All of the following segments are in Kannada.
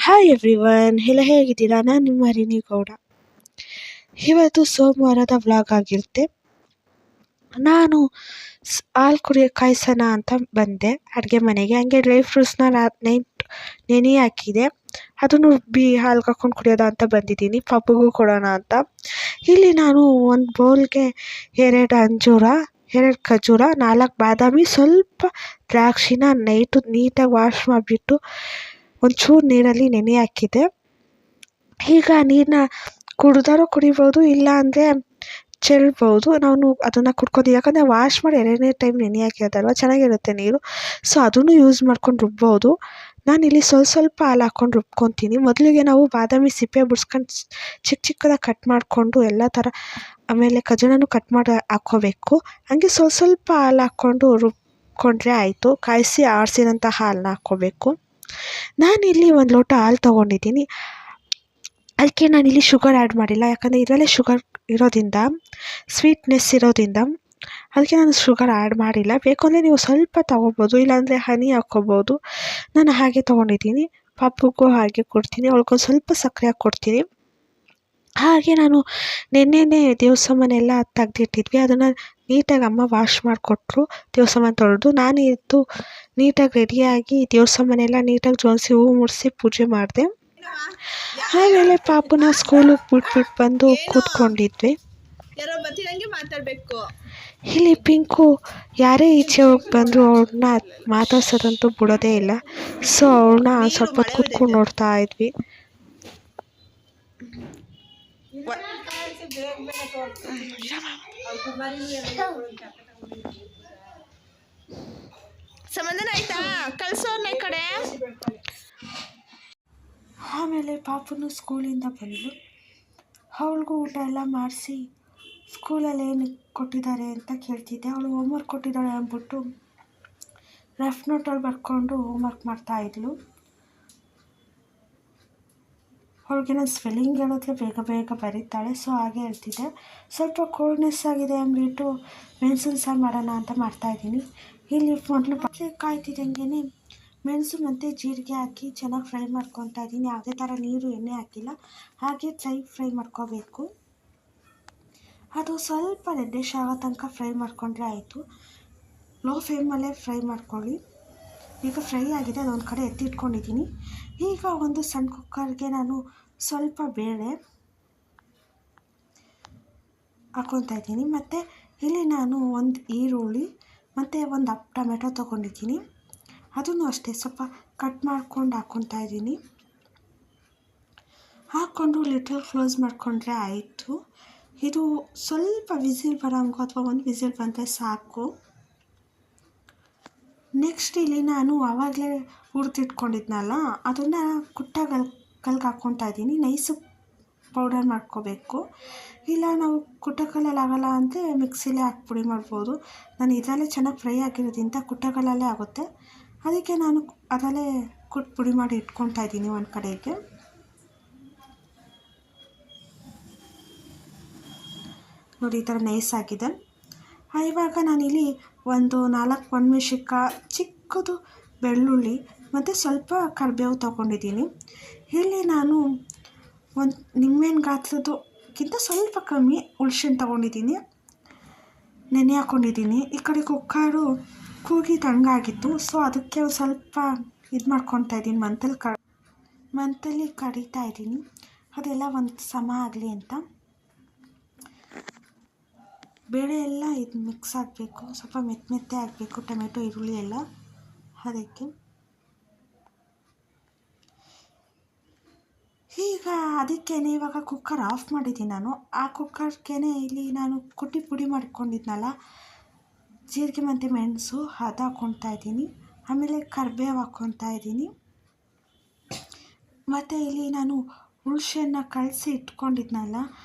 ಹಾಯ್ ಎವ್ರಿವನ್, ಎಲ್ಲ ಹೇಗಿದ್ದೀರಾ? ನಾನು ನಿಮ್ಮ ರಿನಿ ಗೌಡ. ಇವತ್ತು ಸೋಮವಾರದ ವ್ಲಾಗ್ ಆಗಿರುತ್ತೆ. ನಾನು ಹಾಲು ಕಾಯಿಸೋಣ ಅಂತ ಬಂದೆ ಅಡುಗೆ ಮನೆಗೆ. ಹಂಗೆ ಡ್ರೈ ಫ್ರೂಟ್ಸ್ನ ನೆನೆ ಹಾಕಿದೆ, ಅದನ್ನು ಹಾಲ್ಗೆ ಹಾಕ್ಕೊಂಡು ಕುಡಿಯೋದ ಅಂತ ಬಂದಿದ್ದೀನಿ. ಪಪ್ಪುಗೂ ಕೊಡೋಣ ಅಂತ. ಇಲ್ಲಿ ನಾನು ಒಂದು ಬೌಲ್ಗೆ 2 ಖಜೂರ, 4 ಬಾದಾಮಿ, ಸ್ವಲ್ಪ ದ್ರಾಕ್ಷಿನ ನೀಟಾಗಿ ವಾಶ್ ಮಾಡಿಬಿಟ್ಟು ಒಂಚೂರು ನೀರಲ್ಲಿ ನೆನೆ ಹಾಕಿದೆ. ಈಗ ನೀರನ್ನ ಕುಡಿದಾರು ಕುಡಿಬೋದು, ಇಲ್ಲ ಅಂದರೆ ಚೆಲ್ಬೋದು. ನಾನು ಅದನ್ನು ಕುಡ್ಕೊಂಡು, ಯಾಕಂದರೆ ವಾಶ್ ಮಾಡಿ 2ನೇ ಟೈಮ್ ನೆನೆ ಹಾಕಿರೋದಲ್ವ, ಚೆನ್ನಾಗಿರುತ್ತೆ ನೀರು. ಸೊ ಅದನ್ನು ಯೂಸ್ ಮಾಡ್ಕೊಂಡು ರುಬ್ಬೋದು. ನಾನಿಲ್ಲಿ ಸ್ವಲ್ಪ ಹಾಲು ಹಾಕ್ಕೊಂಡು ರುಬ್ಕೊತೀನಿ. ಮೊದಲಿಗೆ ನಾವು ಬಾದಾಮಿ ಸಿಪ್ಪೆ ಬಿಡ್ಸ್ಕೊಂಡು ಚಿಕ್ಕದಾಗಿ ಕಟ್ ಮಾಡಿಕೊಂಡು ಎಲ್ಲ ಥರ, ಆಮೇಲೆ ಖಜೂರನೂ ಕಟ್ ಮಾಡಿ ಹಾಕ್ಕೋಬೇಕು. ಹಂಗೆ ಸ್ವಲ್ಪ ಹಾಲು ಹಾಕ್ಕೊಂಡು ರುಬ್ಕೊಂಡ್ರೆ ಆಯಿತು. ಕಾಯಿಸಿ ಆರಿಸಿರೋಂಥ ಹಾಲನ್ನ ಹಾಕ್ಕೋಬೇಕು. ನಾನಿಲ್ಲಿ 1 ಲೋಟ ಹಾಲು ತೊಗೊಂಡಿದ್ದೀನಿ. ಅದಕ್ಕೆ ನಾನಿಲ್ಲಿ ಶುಗರ್ ಆ್ಯಡ್ ಮಾಡಿಲ್ಲ, ಯಾಕಂದರೆ ಇದರಲ್ಲೇ ಶುಗರ್ ಇರೋದ್ರಿಂದ, ಸ್ವೀಟ್ನೆಸ್ ಇರೋದ್ರಿಂದ ಅದಕ್ಕೆ ನಾನು ಶುಗರ್ ಆ್ಯಡ್ ಮಾಡಿಲ್ಲ. ಬೇಕು ಅಂದರೆ ನೀವು ಸ್ವಲ್ಪ ತೊಗೋಬೋದು, ಇಲ್ಲಾಂದರೆ ಹನಿ ಹಾಕ್ಕೋಬೋದು. ನಾನು ಹಾಗೆ ತೊಗೊಂಡಿದ್ದೀನಿ. ಪಾಪುಗೂ ಹಾಗೆ ಕೊಡ್ತೀನಿ, ಅವಳಿಗೊಂದು ಸ್ವಲ್ಪ ಸಕ್ಕರೆ ಹಾಕಿ ಕೊಡ್ತೀನಿ. ಹಾಗೆ ನಾನು ನೆನ್ನೆನೇ ದೇವ್ರ ಮನೆಯೆಲ್ಲ ತೆಗ್ದಿಟ್ಟಿದ್ವಿ. ಅದನ್ನು ನೀಟಾಗಿ ಅಮ್ಮ ವಾಶ್ ಮಾಡಿಕೊಟ್ರು. ದೇವ್ರ ಮನೆ ತೊಳೆದು ನಾನು ಎದ್ದು ನೀಟಾಗಿ ರೆಡಿಯಾಗಿ ದೇವ್ರ ಮನೆಯೆಲ್ಲ ನೀಟಾಗಿ ಜೋಡಿಸಿ ಹೂವು ಮುಡಿಸಿ ಪೂಜೆ ಮಾಡಿದೆ. ಆಮೇಲೆ ಪಾಪುನ ಸ್ಕೂಲಿಗೆ ಬಿಟ್ಬಿಟ್ಟು ಬಂದು ಕೂತ್ಕೊಂಡಿದ್ವಿ. ಇಲ್ಲಿ ಪಿಂಕು ಯಾರೇ ಈಚೆ ಹೋಗಿ ಬಂದರೂ ಅವ್ಳನ್ನ ಮಾತಾಡ್ಸೋದಂತೂ ಬಿಡೋದೇ ಇಲ್ಲ. ಸೊ ಅವಳನ್ನ ಸ್ವಲ್ಪ ಹೊತ್ತು ಕೂತ್ಕೊಂಡು ನೋಡ್ತಾ ಇದ್ವಿ. ಸಮಾಧಾನ ಆಯ್ತಾ? ಕಳ್ಸೋರ್ನ ಈ ಕಡೆ. ಆಮೇಲೆ ಪಾಪುನು ಸ್ಕೂಲಿಂದ ಬಂದು ಅವಳಿಗೂ ಊಟ ಎಲ್ಲ ಮಾಡಿಸಿ ಸ್ಕೂಲಲ್ಲಿ ಏನು ಕೊಟ್ಟಿದ್ದಾರೆ ಅಂತ ಕೇಳ್ತಿದ್ದೆ. ಅವಳು ಹೋಮ್ವರ್ಕ್ ಕೊಟ್ಟಿದ್ದಾಳೆ ಅಂದ್ಬಿಟ್ಟು ರಫ್ ನೋಟಲ್ಲಿ ಬರ್ಕೊಂಡು ಹೋಮ್ವರ್ಕ್ ಮಾಡ್ತಾಯಿದ್ಲು. ಅವಳಿಗೆ ನಾನು ಸ್ಪೆಲ್ಲಿಂಗ್ ಹೇಳಿದ್ರೆ ಬೇಗ ಬರೀತಾಳೆ. ಸೊ ಹಾಗೆ ಹೇಳ್ತಿದ್ದೆ. ಸ್ವಲ್ಪ ಕೋಲ್ಡ್ನೆಸ್ ಆಗಿದೆ ಅಂದ್ಬಿಟ್ಟು ಮೆಣಸಿನ ಸಾರು ಮಾಡೋಣ ಅಂತ ಮಾಡ್ತಾಯಿದ್ದೀನಿ. ಇಲ್ಲಿ ಮೊದಲು ಕಾಯ್ತಿದ್ದಂಗೆ ಮೆಣಸು ಮತ್ತು ಜೀರಿಗೆ ಹಾಕಿ ಚೆನ್ನಾಗಿ ಫ್ರೈ ಮಾಡ್ಕೊತಾ ಇದ್ದೀನಿ. ಯಾವುದೇ ಥರ ನೀರು ಎಣ್ಣೆ ಹಾಕಿಲ್ಲ, ಹಾಗೆ ಫ್ರೈ ಮಾಡ್ಕೋಬೇಕು. ಅದು ಸ್ವಲ್ಪ ರೆಡ್ಡಿಶ್ ಆಗೋ ತನಕ ಫ್ರೈ ಮಾಡ್ಕೊಂಡ್ರೆ ಆಯಿತು. ಲೋ ಫ್ಲೇಮಲ್ಲೇ ಫ್ರೈ ಮಾಡ್ಕೊಳ್ಳಿ. ಈಗ ಫ್ರೈ ಆಗಿದೆ, ಅದೊಂದು ಕಡೆ ಎತ್ತಿಟ್ಕೊಂಡಿದ್ದೀನಿ. ಈಗ ಒಂದು ಸಣ್ಣ ಕುಕ್ಕರ್ಗೆ ನಾನು ಸ್ವಲ್ಪ ಬೇಳೆ ಹಾಕ್ಕೊತಾ ಇದ್ದೀನಿ. ಮತ್ತು ಇಲ್ಲಿ ನಾನು ಒಂದು ಈರುಳ್ಳಿ ಮತ್ತು ಒಂದು ಟೊಮೆಟೊ ತೊಗೊಂಡಿದ್ದೀನಿ. ಅದನ್ನು ಅಷ್ಟೇ ಸ್ವಲ್ಪ ಕಟ್ ಮಾಡ್ಕೊಂಡು ಹಾಕ್ಕೊತಾ ಇದ್ದೀನಿ. ಹಾಕ್ಕೊಂಡು ಲಿಟಲ್ ಕ್ಲೋಸ್ ಮಾಡಿಕೊಂಡ್ರೆ ಆಯಿತು. ಇದು ಸ್ವಲ್ಪ ವಿಸಿಲ್ ಬರೋಂಗು ಅಥವಾ 1 ವಿಸಿಲ್ ಬಂದರೆ ಸಾಕು. ನೆಕ್ಸ್ಟ್ ಇಲ್ಲಿ ನಾನು ಆವಾಗಲೇ ಹುರಿದಿಟ್ಕೊಂಡಿದ್ನಲ್ಲ, ಅದನ್ನು ಕಲ್ಗೆ ಹಾಕ್ಕೊತಾ ಇದ್ದೀನಿ. ನೈಸು ಪೌಡರ್ ಮಾಡ್ಕೋಬೇಕು. ಇಲ್ಲ ನಾವು ಕುಟ್ಟಕಲ್ಲಲ್ಲಿ ಆಗೋಲ್ಲ ಅಂದರೆ ಮಿಕ್ಸಿಲೇ ಹಾಕಿ ಪುಡಿ ಮಾಡ್ಬೋದು. ನಾನು ಇದರಲ್ಲೇ ಚೆನ್ನಾಗಿ ಫ್ರೈ ಆಗಿರೋದ್ರಿಂದ ಕುಟ್ಟಕಲ್ಲಲ್ಲೇ ಆಗುತ್ತೆ. ಅದಕ್ಕೆ ನಾನು ಅದರಲ್ಲೇ ಪುಡಿ ಮಾಡಿ ಇಟ್ಕೊತಾ ಇದ್ದೀನಿ ಒಂದು ಕಡೆಗೆ. ನೋಡಿ, ಈ ಥರ ನೈಸ್ ಆಗಿದೆ. ಇವಾಗ ನಾನಿಲ್ಲಿ ಒಂದು 4 ಒಣಮೆಣಸಿನ್ಕಾಯಿ, ಚಿಕ್ಕದು ಬೆಳ್ಳುಳ್ಳಿ ಮತ್ತು ಸ್ವಲ್ಪ ಕರಿಬೇವು ತೊಗೊಂಡಿದ್ದೀನಿ. ಇಲ್ಲಿ ನಾನು ಒಂದು ನಿಂಬೆಹಣ್ಣು ಗಾತ್ರಕ್ಕಿಂತ ಸ್ವಲ್ಪ ಕಮ್ಮಿ ಹುಳ್ಸೆಹಣ್ಣು ತೊಗೊಂಡಿದ್ದೀನಿ, ನೆನೆ ಹಾಕ್ಕೊಂಡಿದ್ದೀನಿ. ಈ ಕಡೆ ಕುಕ್ಕರು ಕೂಗಿ ತಣ್ಣಗಾಗಿತ್ತು. ಸೊ ಅದಕ್ಕೆ ಸ್ವಲ್ಪ ಇದು ಮಾಡ್ಕೊತಾ ಇದ್ದೀನಿ, ಮಂತಲ್ಲಿ ಕಡಿತಾ ಇದ್ದೀನಿ. ಅದೆಲ್ಲ ಒಂದು ಸಮ ಆಗಲಿ ಅಂತ. ಬೇಳೆ ಎಲ್ಲ ಇದು ಮಿಕ್ಸ್ ಆಗಬೇಕು, ಸ್ವಲ್ಪ ಮೆತ್ತೆ ಆಗಬೇಕು, ಟೊಮೆಟೊ ಈರುಳ್ಳಿ ಎಲ್ಲ. ಅದಕ್ಕೆ ಇವಾಗ ಕುಕ್ಕರ್ ಆಫ್ ಮಾಡಿದ್ದೀನಿ ನಾನು. ಆ ಕುಕ್ಕರ್ಗೆ ಇಲ್ಲಿ ನಾನು ಕುಟ್ಟಿ ಪುಡಿ ಮಾಡ್ಕೊಂಡಿದ್ನಲ್ಲ, ಜೀರಿಗೆ ಮತ್ತು ಮೆಣಸು, ಅದು ಹಾಕ್ಕೊತಾ ಇದ್ದೀನಿ. ಆಮೇಲೆ ಕರಿಬೇವು ಹಾಕ್ಕೊತಾ ಇದ್ದೀನಿ. ಮತ್ತು ಇಲ್ಲಿ ನಾನು ಹುಳ್ಸೆಹಣ್ಣು ಕಲಸಿ ಇಟ್ಕೊಂಡಿದ್ನಲ್ಲ,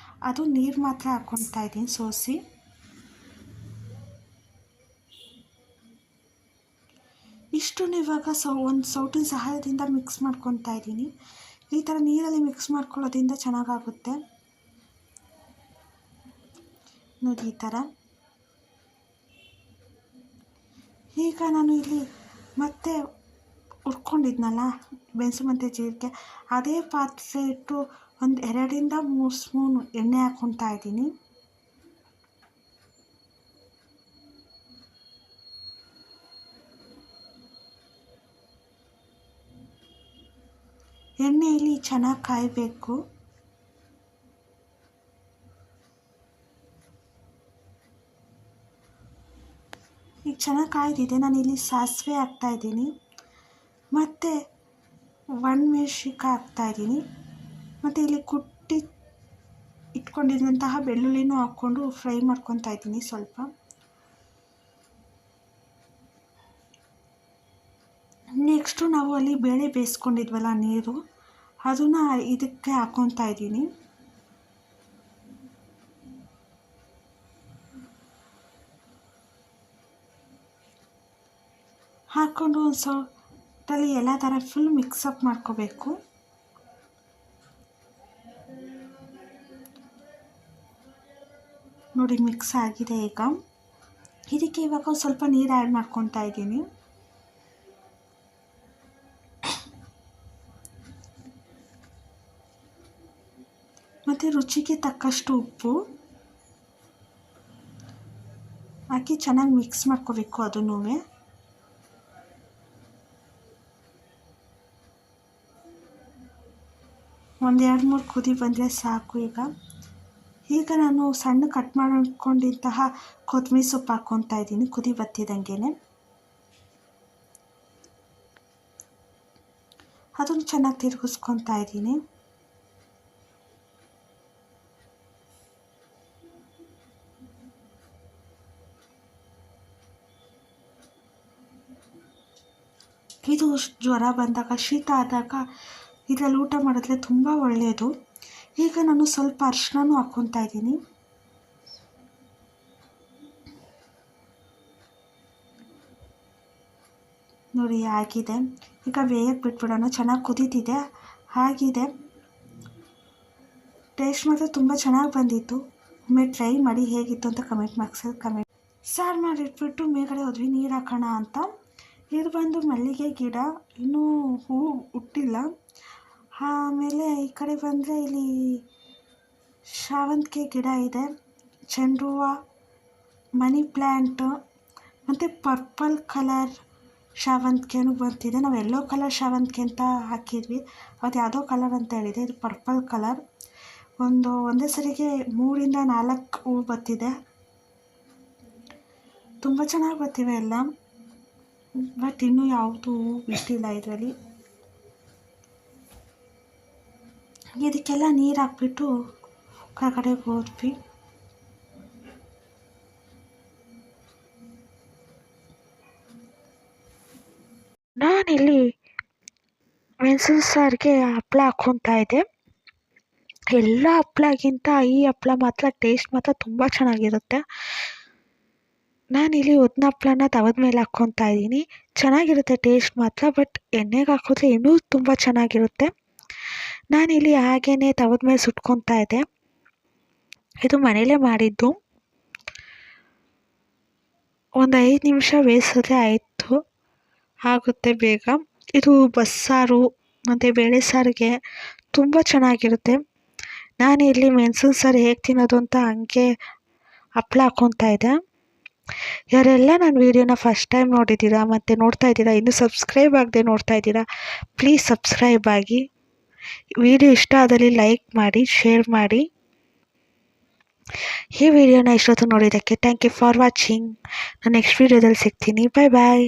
ಅದು ನೀರು ಮಾತ್ರ ಹಾಕ್ಕೊತಾ ಇದ್ದೀನಿ ಸೋಸಿ. ಇಷ್ಟನ್ನು ಇವಾಗ ಒಂದು ಸೌಟಿನ ಸಹಾಯದಿಂದ ಮಿಕ್ಸ್ ಮಾಡ್ಕೊತಾ ಇದ್ದೀನಿ. ಈ ಥರ ನೀರಲ್ಲಿ ಮಿಕ್ಸ್ ಮಾಡ್ಕೊಳ್ಳೋದ್ರಿಂದ ಚೆನ್ನಾಗಾಗುತ್ತೆ ನೋಡಿ, ಈ ಥರ. ಈಗ ನಾನು ಇಲ್ಲಿ ಮತ್ತೆ ಹುರ್ಕೊಂಡಿದ್ನಲ್ಲ ಮೆಣಸು ಮತ್ತು ಜೀರಿಗೆ, ಅದೇ ಪಾತ್ರೆ ಇಟ್ಟು ಒಂದು 2-3 ಸ್ಪೂನ್ ಎಣ್ಣೆ ಹಾಕ್ಕೊತಾ ಇದ್ದೀನಿ. ಎಣ್ಣೆಯಲ್ಲಿ ಚೆನ್ನಾಗಿ ಕಾಯಬೇಕು. ಈಗ ಚೆನ್ನಾಗಿ ಕಾಯ್ದಿದೆ. ನಾನಿಲ್ಲಿ ಸಾಸಿವೆ ಹಾಕ್ತಾಯಿದ್ದೀನಿ ಮತ್ತು ಒಣಮೆಣ್ಸಿನ್ಕಾಯಿ ಹಾಕ್ತಾಯಿದ್ದೀನಿ ಮತ್ತು ಇಲ್ಲಿ ಕುಟ್ಟಿ ಇಟ್ಕೊಂಡಿದ್ದಂತಹ ಬೆಳ್ಳುಳ್ಳಿನೂ ಹಾಕ್ಕೊಂಡು ಫ್ರೈ ಮಾಡ್ಕೊತಾ ಇದ್ದೀನಿ ಸ್ವಲ್ಪ. ನೆಕ್ಸ್ಟು ನಾವು ಅಲ್ಲಿ ಬೇಳೆ ಬೇಯಿಸ್ಕೊಂಡಿದ್ವಲ್ಲ ನೀರು, ಅದನ್ನು ಇದಕ್ಕೆ ಹಾಕ್ಕೊತಾ ಇದ್ದೀನಿ. ಹಾಕ್ಕೊಂಡು ಒಂದು ಸ್ವಲ್ಪದಲ್ಲಿ ಎಲ್ಲ ಥರ ಫುಲ್ ಮಿಕ್ಸಪ್ ಮಾಡ್ಕೋಬೇಕು. ನೋಡಿ ಮಿಕ್ಸ್ ಆಗಿದೆ. ಈಗ ಇದಕ್ಕೆ ಇವಾಗ ಒಂದು ಸ್ವಲ್ಪ ನೀರು ಆ್ಯಡ್ ಮಾಡ್ಕೊತಾ ಇದ್ದೀನಿ. ಮತ್ತು ರುಚಿಗೆ ತಕ್ಕಷ್ಟು ಉಪ್ಪು ಹಾಕಿ ಚೆನ್ನಾಗಿ ಮಿಕ್ಸ್ ಮಾಡ್ಕೋಬೇಕು. ಅದನ್ನೂ ಒಂದು 2-3 ಕುದಿ ಬಂದರೆ ಸಾಕು. ಈಗ ನಾನು ಸಣ್ಣ ಕಟ್ ಮಾಡ್ಕೊಂಡಿದ್ದಂತಹ ಕೊತ್ತಂಬರಿ ಸೊಪ್ಪು ಹಾಕ್ಕೊತಾ ಇದ್ದೀನಿ ಕುದಿ ಬತ್ತಿದಂಗೆ. ಅದನ್ನು ಚೆನ್ನಾಗಿ ತಿರುಗಿಸ್ಕೊತಾ ಇದ್ದೀನಿ. ಇದು ಜ್ವರ ಬಂದಾಗ, ಶೀತ ಆದಾಗ ಇದರಲ್ಲಿ ಊಟ ಮಾಡಿದ್ರೆ ತುಂಬ ಒಳ್ಳೆಯದು. ಈಗ ನಾನು ಸ್ವಲ್ಪ ಅರಿಶಿನನೂ ಹಾಕ್ಕೊತಾ ಇದ್ದೀನಿ. ನೋಡಿ ಆಗಿದೆ. ಈಗ ಬೇಯಕ್ಕೆ ಬಿಟ್ಬಿಡೋಣ. ಚೆನ್ನಾಗಿ ಕುದೀತಿದೆ, ಆಗಿದೆ. ಟೇಸ್ಟ್ ಮಾತ್ರ ತುಂಬ ಚೆನ್ನಾಗಿ ಬಂದಿತ್ತು. ಒಮ್ಮೆ ಟ್ರೈ ಮಾಡಿ ಹೇಗಿತ್ತು ಅಂತ ಕಮೆಂಟ್ ಬಾಕ್ಸಲ್ಲಿ ಕಮೆಂಟ್. ಸಾರು ಮಾಡಿಟ್ಬಿಟ್ಟು ಮೇಲ್ಗಡೆ ಹೋದ್ವಿ ನೀರು ಹಾಕೋಣ ಅಂತ. ಇದು ಬಂದು ಮಲ್ಲಿಗೆ ಗಿಡ, ಇನ್ನೂ ಹೂವು ಹುಟ್ಟಿಲ್ಲ. ಆಮೇಲೆ ಈ ಕಡೆ ಬಂದರೆ ಇಲ್ಲಿ ಶಾವಂತಿಗೆ ಗಿಡ ಇದೆ, ಚೆಂಡು ಹೂವು, ಮನಿ ಪ್ಲ್ಯಾಂಟು ಮತ್ತು ಪರ್ಪಲ್ ಕಲರ್ ಶಾವಂತಿಗೆನೂ ಬರ್ತಿದೆ. ನಾವು ಯೆಲ್ಲೋ ಕಲರ್ ಶಾವಂತಿಗೆ ಅಂತ ಹಾಕಿದ್ವಿ, ಅದು ಯಾವುದೋ ಕಲರ್ ಅಂತ ಹೇಳಿದೆ. ಇದು ಪರ್ಪಲ್ ಕಲರ್. ಒಂದೇ ಸರಿಗೆ 3-4 ಹೂವು ಬರ್ತಿದೆ. ತುಂಬ ಚೆನ್ನಾಗಿ ಬರ್ತಿವೆ ಎಲ್ಲ, ಬಟ್ ಇನ್ನೂ ಯಾವುದು ಹೂವು ಬಿಟ್ಟಿಲ್ಲ ಇದರಲ್ಲಿ. ಇದಕ್ಕೆಲ್ಲ ನೀರು ಹಾಕ್ಬಿಟ್ಟು ಕೆಳಗಡೆ ಹೋದ್ವಿ. ನಾನಿಲ್ಲಿ ಮೆಣಸಿನ ಸಾರಿಗೆ ಹಪ್ಪಳ ಹಾಕ್ಕೊತಾ ಇದ್ದೆ. ಎಲ್ಲ ಹಪ್ಪಳಗಿಂತ ಈ ಹಪ್ಪಳ ಮಾತ್ರ ಟೇಸ್ಟ್ ಮಾತ್ರ ತುಂಬ ಚೆನ್ನಾಗಿರುತ್ತೆ. ನಾನಿಲ್ಲಿ ಉದ್ದಿನ ಹಪ್ಪಳನ ತವದ ಮೇಲೆ ಹಾಕ್ಕೊತಾ ಇದ್ದೀನಿ. ಚೆನ್ನಾಗಿರುತ್ತೆ ಟೇಸ್ಟ್ ಮಾತ್ರ, ಬಟ್ ಎಣ್ಣೆಗೆ ಹಾಕಿದ್ರೆ ಇನ್ನೂ ತುಂಬ ಚೆನ್ನಾಗಿರುತ್ತೆ. ನಾನಿಲ್ಲಿ ಹಾಗೇ ತವದ ಮೇಲೆ ಸುಟ್ಕೊತಾ ಇದ್ದೆ. ಇದು ಮನೇಲೇ ಮಾಡಿದ್ದು. ಒಂದು 5 ನಿಮಿಷ ಬೇಯಿಸಿದ್ರೆ ಆಯಿತು, ಆಗುತ್ತೆ ಬೇಗ. ಇದು ಬಸ್ಸಾರು ಮತ್ತು ಬೇಳೆ ಸಾರಿಗೆ ತುಂಬ ಚೆನ್ನಾಗಿರುತ್ತೆ. ನಾನಿಲ್ಲಿ ಮೆಣಸಿನ ಸಾರು ಹೇಗೆ ತಿನ್ನೋದು ಅಂತ ಹಂಗೆ ಹಪ್ಪಳ ಹಾಕ್ಕೊತಾ ಇದ್ದೆ. ಯಾರೆಲ್ಲ ನನ್ನ ವೀಡಿಯೋನ ಫಸ್ಟ್ ಟೈಮ್ ನೋಡಿದ್ದೀರಾ ಮತ್ತು ನೋಡ್ತಾ ಇದ್ದೀರಾ, ಇನ್ನೂ ಸಬ್ಸ್ಕ್ರೈಬ್ ಆಗದೆ ನೋಡ್ತಾ ಇದ್ದೀರಾ, ಪ್ಲೀಸ್ ಸಬ್ಸ್ಕ್ರೈಬ್ ಆಗಿ. ವಿಡಿಯೋ ಇಷ್ಟ ಆದಲ್ಲಿ ಲೈಕ್ ಮಾಡಿ, ಶೇರ್ ಮಾಡಿ. ಈ ವಿಡಿಯೋನ ಇಷ್ಟೊತ್ತು ನೋಡಿದ್ದಕ್ಕೆ ಥ್ಯಾಂಕ್ ಯು ಫಾರ್ ವಾಚಿಂಗ್. ನಾನು ನೆಕ್ಸ್ಟ್ ವೀಡಿಯೋದಲ್ಲಿ ಸಿಗ್ತೀನಿ. ಬಾಯ್ ಬಾಯ್.